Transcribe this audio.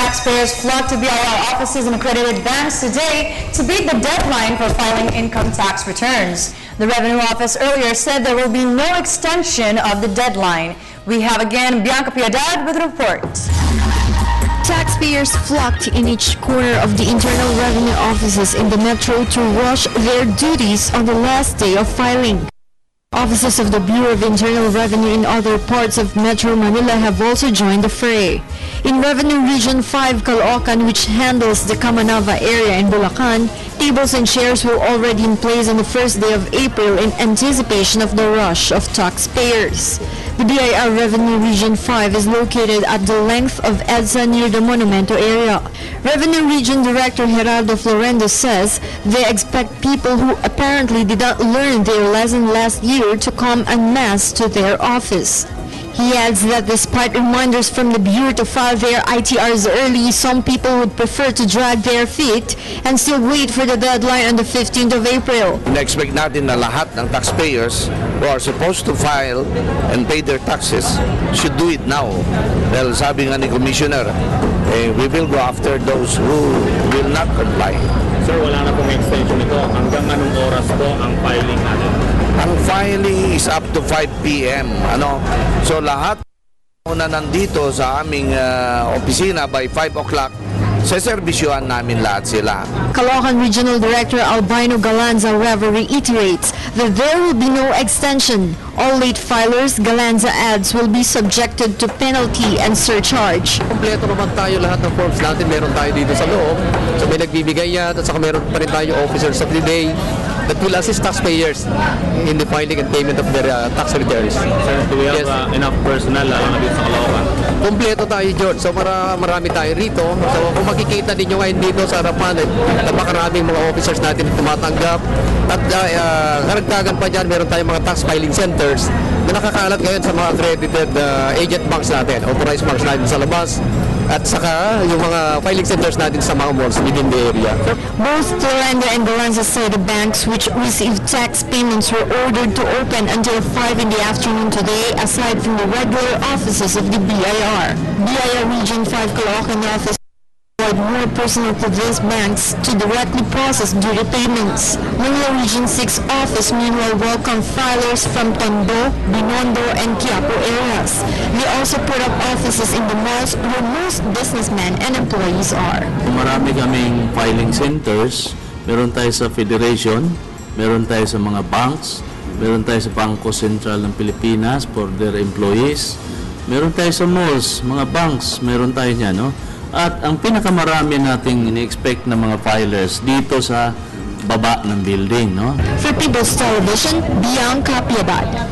Taxpayers flocked to BIR offices and accredited banks today to beat the deadline for filing income tax returns. The Revenue Office earlier said there will be no extension of the deadline. We have again Bianca Piedad with a report. Taxpayers flocked in each corner of the Internal Revenue offices in the metro to rush their duties on the last day of filing. Offices of the Bureau of Internal Revenue in other parts of Metro Manila have also joined the fray. In Revenue Region 5, Caloocan, which handles the Kamanava area in Bulacan, tables and chairs were already in place on the first day of April in anticipation of the rush of taxpayers. The BIR Revenue Region 5 is located at the length of EDSA near the Monumento area. Revenue Region Director Geraldo Florendo says they expect people who apparently did not learn their lesson last year to come en masse to their office. He adds that despite reminders from the Bureau to file their ITRs early, some people would prefer to drag their feet and still wait for the deadline on the 15th of April. Na-expect natin na lahat ng taxpayers who are supposed to file and pay their taxes should do it now. Dahil sabi nga ni Commissioner, we will go after those who will not comply. Sir, wala na pong extension ito. Hanggang anong oras po ang filing natin? Ang filing is up to 5 p.m. So lahat na nandito sa aming opisina by 5 o'clock, seservisyohan namin lahat sila. Caloocan Regional Director Albino Galanza, however, reiterates that there will be no extension. All late filers, Galanza adds, will be subjected to penalty and surcharge. Kompleto naman tayo lahat ng forms natin. Meron tayo dito sa loob. So may nagbibigay yan at saka meron pa rin tayo officers of the day that will assist taxpayers in the filing and payment of their tax returns. Sir, do we have enough personnel lalo na dito sa Caloocan? Kompleto tayo, George. So marami tayo rito. So kung makikita ninyo ngayon dito sa harapan, napakaraming mga officers natin tumatanggap. At karagdagan pa dyan, meron tayong mga tax filing centers na nakakalat ngayon sa mga accredited agent banks natin, authorized banks natin sa labas. At saka yung mga filing centers natin sa mga malls within the area. Both Florendo and Galanza say the banks which received tax payments were ordered to open until 5 in the afternoon today, aside from the regular offices of the BIR. BIR Region 5 Caloocan office more personnel to these banks to directly process due repayments. Manila Region 6 office meanwhile welcomed filers from Tondo, Binondo, and Quiapo areas. They also put up offices in the malls where most businessmen and employees are. Marami kaming filing centers. Meron tayo sa Federation, meron tayo sa mga banks, meron tayo sa Bangko Sentral ng Pilipinas for their employees, meron tayo sa malls, mga banks, meron tayo niya, no? At ang pinakamarami nating ini-expect na mga filers dito sa baba ng building, no? For People's Television, Bianca Piedad.